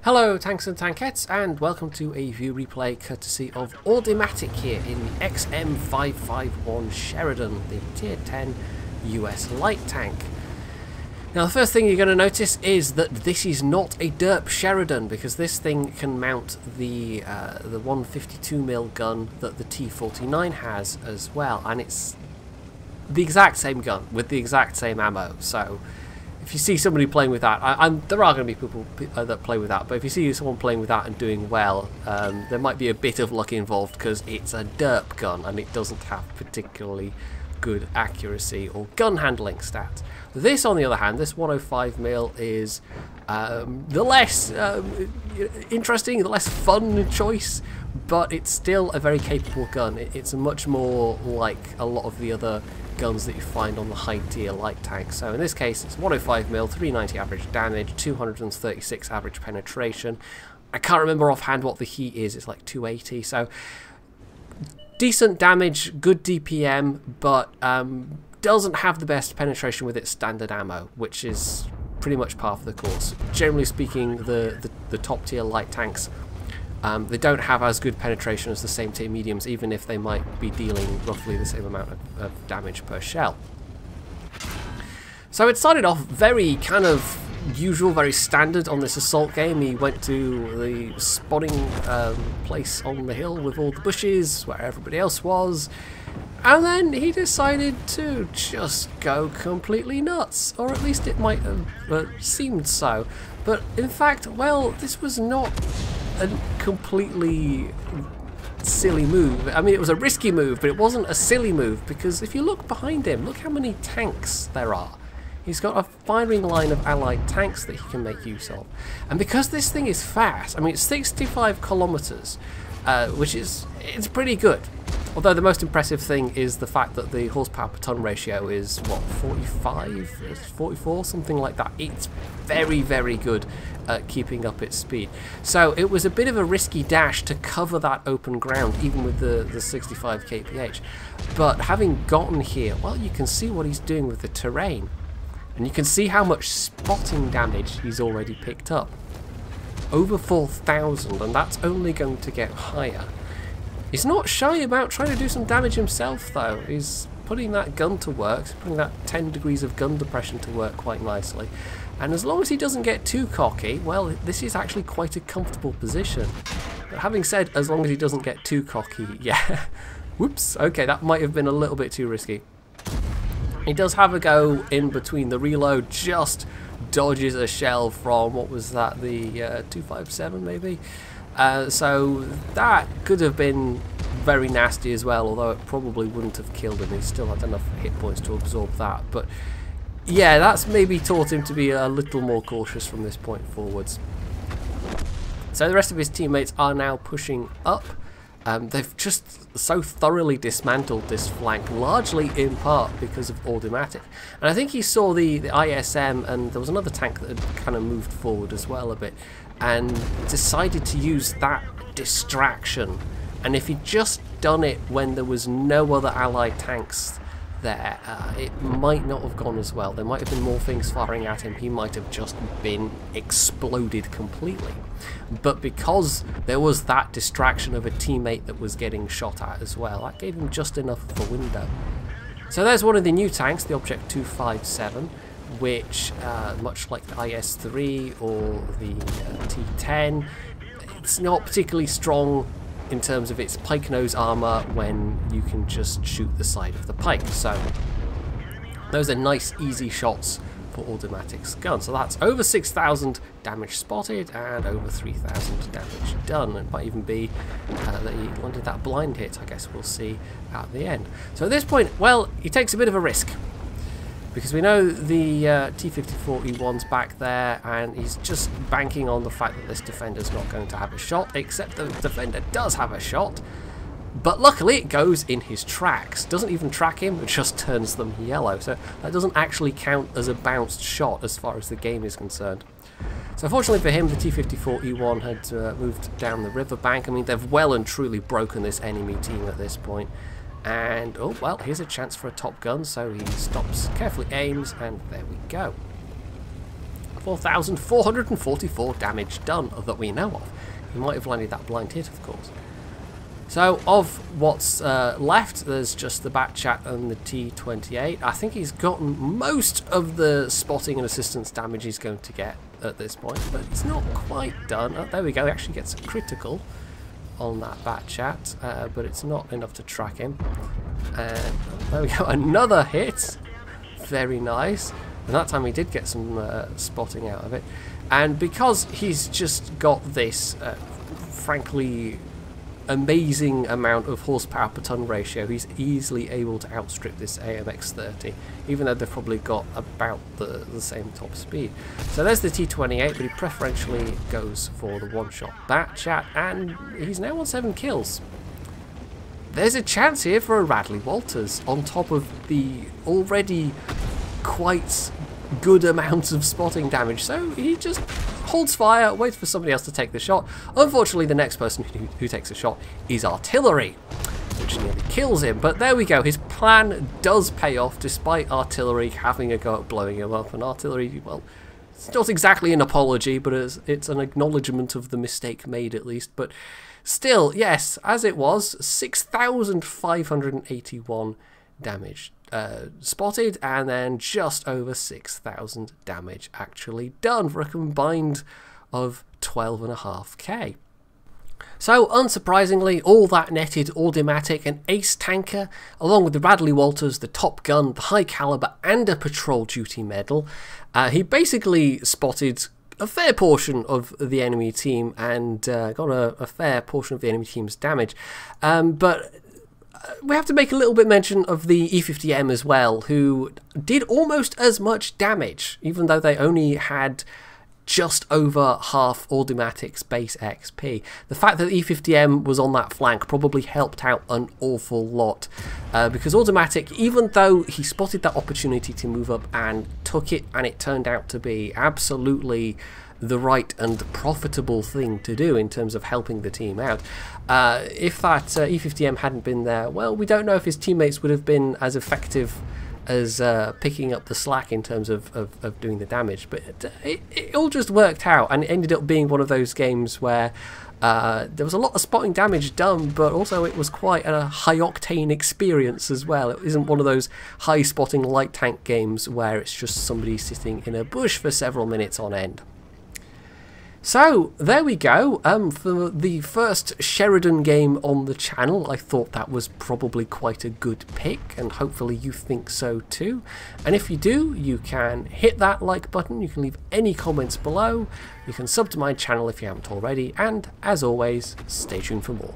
Hello tanks and tankettes, and welcome to a view replay courtesy of audimatic here in the XM551 Sheridan, the tier 10 US light tank. Now the first thing you're going to notice is that this is not a derp Sheridan, because this thing can mount the 152mm gun that the T49 has as well, and it's the exact same gun with the exact same ammo. So if you see somebody playing with that, there are going to be people that play with that, but if you see someone playing with that and doing well, there might be a bit of luck involved, because it's a derp gun and it doesn't have particularly good accuracy or gun handling stats. This, on the other hand, this 105mm is the less interesting, the less fun choice, but it's still a very capable gun. It's much more like a lot of the other guns that you find on the high tier light tanks. So in this case it's 105mm, 390 average damage, 236 average penetration. I can't remember offhand what the heat is, it's like 280, so decent damage, good DPM, but doesn't have the best penetration with its standard ammo, which is pretty much par for the course. Generally speaking, the top tier light tanks, they don't have as good penetration as the same tier mediums, even if they might be dealing roughly the same amount of damage per shell. So it started off very kind of usual, very standard on this assault game. He went to the spotting place on the hill with all the bushes where everybody else was, and then he decided to just go completely nuts, or at least it might have seemed so. But in fact, well, this was not a completely silly move. I mean, it was a risky move, but it wasn't a silly move, because if you look behind him, look how many tanks there are. He's got a firing line of allied tanks that he can make use of. And because this thing is fast, I mean, it's 65 kilometers, which is, it's pretty good. Although the most impressive thing is the fact that the horsepower per ton ratio is, what, 45, 44, something like that. It's very, very good at keeping up its speed. So it was a bit of a risky dash to cover that open ground, even with the 65 kph. But having gotten here, well, you can see what he's doing with the terrain. And you can see how much spotting damage he's already picked up. Over 4,000, and that's only going to get higher. He's not shy about trying to do some damage himself, though. He's putting that gun to work, putting that 10 degrees of gun depression to work quite nicely. And as long as he doesn't get too cocky, well, this is actually quite a comfortable position. But having said, as long as he doesn't get too cocky, yeah. Whoops, okay, that might have been a little bit too risky. He does have a go in between the reload, just dodges a shell from, what was that, the 257 maybe? So that could have been very nasty as well, although it probably wouldn't have killed him. He still had enough hit points to absorb that. But yeah, that's maybe taught him to be a little more cautious from this point forwards. So the rest of his teammates are now pushing up. They've just so thoroughly dismantled this flank, largely in part because of audimatic. And I think he saw the ISM, and there was another tank that had kind of moved forward as well a bit, and decided to use that distraction. And if he'd just done it when there was no other allied tanks there, it might not have gone as well. There might have been more things firing at him. He might have just been exploded completely. But because there was that distraction of a teammate that was getting shot at as well, that gave him just enough of a window. So there's one of the new tanks, the Object 257, which, much like the IS-3 or the T-10, it's not particularly strong in terms of its pike nose armor when you can just shoot the side of the pike. So those are nice easy shots for audimatic's gun. So that's over 6,000 damage spotted and over 3,000 damage done. It might even be that he landed that blind hit, I guess we'll see at the end. So at this point, well, he takes a bit of a risk, because we know the T-54E1's back there, and he's just banking on the fact that this defender's not going to have a shot, except the defender does have a shot. But luckily it goes in his tracks. Doesn't even track him, it just turns them yellow. So that doesn't actually count as a bounced shot as far as the game is concerned. So fortunately for him, the T-54E1 had moved down the riverbank. I mean, they've well and truly broken this enemy team at this point. And, oh, well, here's a chance for a top gun, so he stops, carefully aims, and there we go. 4,444 damage done that we know of. He might have landed that blind hit, of course. So, of what's left, there's just the Bat Chat and the T28. I think he's gotten most of the spotting and assistance damage he's going to get at this point, but it's not quite done. Oh, there we go, he actually gets a critical on that Bat Chat, but it's not enough to track him. And there we go, another hit. Very nice. And that time he did get some spotting out of it. And because he's just got this, frankly, amazing amount of horsepower per ton ratio, he's easily able to outstrip this AMX-30, even though they've probably got about the same top speed. So there's the T28, but he preferentially goes for the one-shot Bat Chat, and he's now on 7 kills. There's a chance here for a Radley-Walters on top of the already quite good amount of spotting damage, so he just holds fire, waits for somebody else to take the shot. Unfortunately, the next person who takes a shot is artillery, which nearly kills him. But there we go, his plan does pay off despite artillery having a go at blowing him up. And artillery, well, it's not exactly an apology, but it's an acknowledgement of the mistake made at least. But still, yes, as it was, 6,581 damage spotted, and then just over 6,000 damage actually done for a combined of 12.5k. So unsurprisingly, all that netted audimatic, an ace tanker, along with the Radley-Walters, the Top Gun, the High Caliber, and a Patrol Duty medal. He basically spotted a fair portion of the enemy team and got a fair portion of the enemy team's damage. But we have to make a little bit mention of the E50M as well, who did almost as much damage, even though they only had just over half audimatic's base XP. The fact that the E50M was on that flank probably helped out an awful lot, because audimatic, even though he spotted that opportunity to move up and took it, and it turned out to be absolutely the right and profitable thing to do in terms of helping the team out. If that E50M hadn't been there, well, we don't know if his teammates would have been as effective as picking up the slack in terms of doing the damage, but it all just worked out, and it ended up being one of those games where there was a lot of spotting damage done, but also it was quite a high-octane experience as well. It isn't one of those high-spotting light tank games where it's just somebody sitting in a bush for several minutes on end. So, there we go, for the first Sheridan game on the channel. I thought that was probably quite a good pick, and hopefully you think so too. And if you do, you can hit that like button, you can leave any comments below, you can sub to my channel if you haven't already, and as always, stay tuned for more.